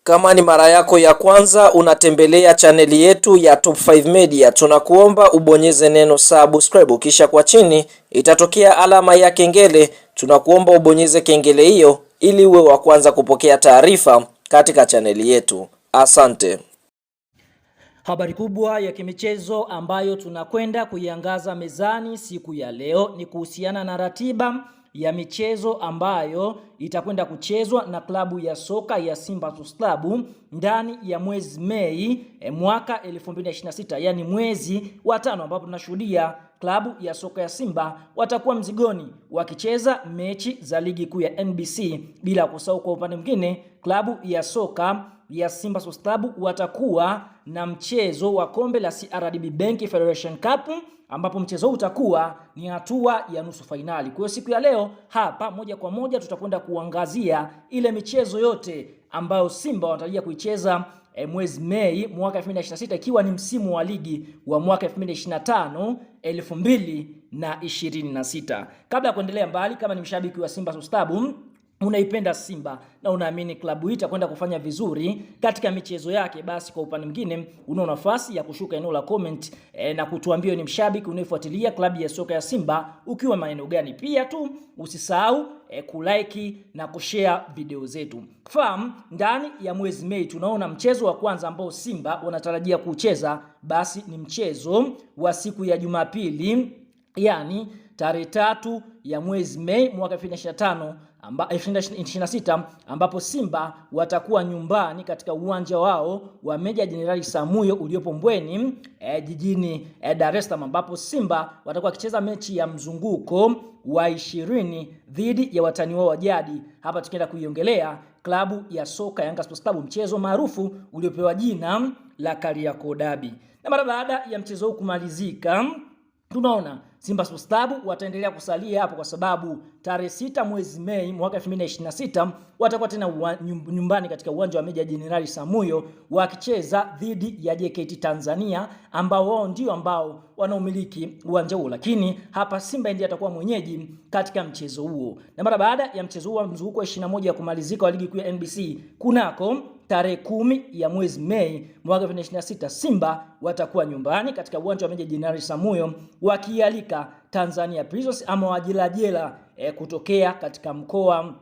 Kama ni mara yako ya kwanza unatembelea chaneli yetu ya Top 5 Media, tunakuomba ubonyeze neno subscribe, kisha kwa chini itatokea alama ya kengele. Tunakuomba ubonyeze kengele hiyo ili uwe wa kwanza kupokea taarifa katika chaneli yetu. Asante. Habari kubwa ya kimichezo ambayo tunakwenda kuiangaza mezani siku ya leo ni kuhusiana na ratiba ya michezo ambayo itakwenda kuchezwa na klabu ya soka ya Simba Sports Club ndani ya mwezi Mei mwaka 2026, yani mwezi wa 5, ambapo tunashuhudia klabu ya soka ya Simba watakuwa mzigoni wakicheza mechi za ligi kuu ya NBC, bila kusahau kwa upande mwingine klabu ya soka ya Simba Sports Club watakuwa na mchezo wa kombe la CRDB Bank Federation Cup, ambapo mchezo huu utakuwa ni hatua ya nusu fainali. Kwa hiyo siku ya leo hapa moja kwa moja tutakwenda kuangazia ile michezo yote ambayo Simba wanatarajia kuicheza mwezi Mei mwaka 2026, ikiwa ni msimu wa ligi wa mwaka 2025-2026. Kabla ya kuendelea mbali, kama ni mshabiki wa Simba Sports Club, unaipenda Simba na unaamini klabu hii itakwenda kufanya vizuri katika michezo yake, basi kwa upande mwingine una nafasi ya kushuka eneo la comment na kutuambia ni mshabiki unayefuatilia klabu ya soka ya Simba ukiwa maeneo gani. Pia tu usisahau kulike na kushare video zetu. Fahamu, ndani ya mwezi Mei tunaona mchezo wa kwanza ambao Simba wanatarajia kucheza, basi ni mchezo wa siku ya Jumapili, yani tarehe 3 ya mwezi Mei mwaka 2026, ambapo Simba watakuwa nyumbani katika uwanja wao wa Meja Jenerali Samuyo uliopo Mbweni jijini Dar es Salaam, ambapo Simba watakuwa wakicheza mechi ya mzunguko wa 20 dhidi ya watani wao wa jadi. Hapa tukienda kuiongelea klabu ya soka Yanga Sports Club, mchezo maarufu uliopewa jina la Kariakoo Derby. Na mara baada ya mchezo huu kumalizika, tunaona Simba Sports Club wataendelea kusalia hapo, kwa sababu tarehe 6 mwezi Mei mwaka 2026 watakuwa tena nyumbani katika uwanja wa Meja Jenerali Samuyo wakicheza dhidi ya JKT Tanzania, ambao wao ndio ambao wanaumiliki uwanja huo, lakini hapa Simba ndiye atakuwa mwenyeji katika mchezo huo. Na mara baada ya mchezo huo mzunguko wa 21 kumalizika wa ligi kuu ya NBC kunako tarehe 10 ya mwezi Mei mwaka 2026, Simba watakuwa nyumbani katika uwanja wa Meja Jenerali Samuyo wakialika Tanzania Prisons ama Wajilajela kutokea katika mkoa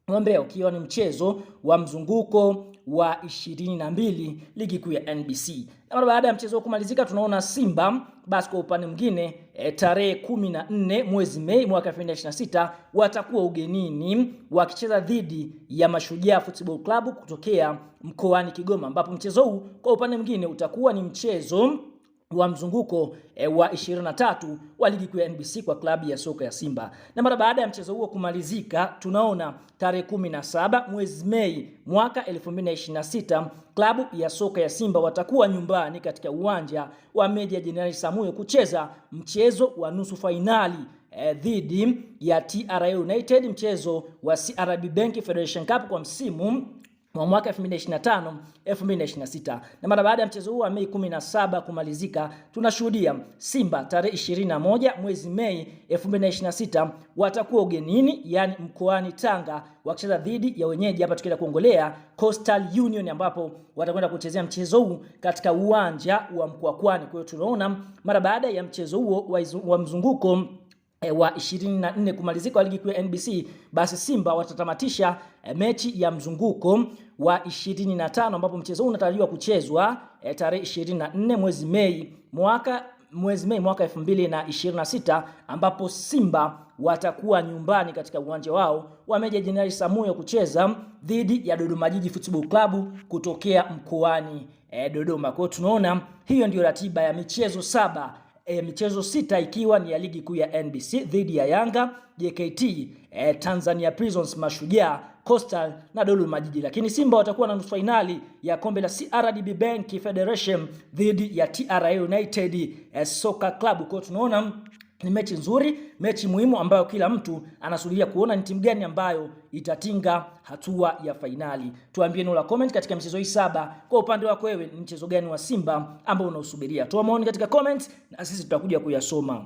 wa Mbeya, ukiwa ni mchezo wa mzunguko wa 22 ligi kuu ya NBC. Na mara baada ya mchezo kumalizika, tunaona Simba basi kwa upande mwingine tarehe 14 mwezi Mei mwaka 2026 watakuwa ugenini wakicheza dhidi ya Mashujaa Football Club kutokea mkoani Kigoma, ambapo mchezo huu kwa upande mwingine utakuwa ni mchezo wa mzunguko wa 23 wa ligi kuu ya NBC kwa klabu ya soka ya Simba. Na mara baada ya mchezo huo kumalizika, tunaona tarehe 17 mwezi Mei mwaka 2026 klabu ya soka ya Simba watakuwa nyumbani katika uwanja wa Meja Jenerali Samuyo kucheza mchezo wa nusu fainali dhidi ya TRA United, mchezo wa CRDB Bank Federation Cup kwa msimu wa mwaka 2025-2026. Na mara baada ya mchezo huu wa Mei 17 kumalizika, tunashuhudia Simba tarehe 21 mwezi Mei 2026 watakuwa ugenini, yani mkoani Tanga, wakicheza dhidi ya wenyeji hapa tukienda kuongolea Coastal Union, ambapo watakwenda kuchezea mchezo huu katika uwanja wa Mkwakwani. Kwa hiyo tunaona mara baada ya mchezo huo wa mzunguko wa 24 kumalizika wa ligi kuu ya NBC, basi Simba watatamatisha mechi ya mzunguko wa 25, ambapo mchezo huu unatarajiwa kuchezwa tarehe 24 mwezi Mei mwaka 2026, ambapo Simba watakuwa nyumbani katika uwanja wao wa Meja Jenerali Samuyo kucheza dhidi ya Dodoma Jiji Football Club kutokea mkoani Dodoma. Kwa hiyo tunaona hiyo ndio ratiba ya michezo 7, michezo 6 ikiwa ni ya ligi kuu ya NBC dhidi ya Yanga, JKT, Tanzania Prisons, Mashujaa, Coastal na Dodoma Jiji. Lakini Simba watakuwa na nusu finali ya kombe la CRDB Bank Federation dhidi ya TRA United Soccer Club. Kwa tunaona ni mechi nzuri, mechi muhimu ambayo kila mtu anasubiria kuona ni timu gani ambayo itatinga hatua ya fainali. Tuambie neno la comment katika michezo hii 7. Kwa upande wako wewe ni mchezo gani wa Simba ambao unausubiria? Toa maoni katika comment na sisi tutakuja kuyasoma.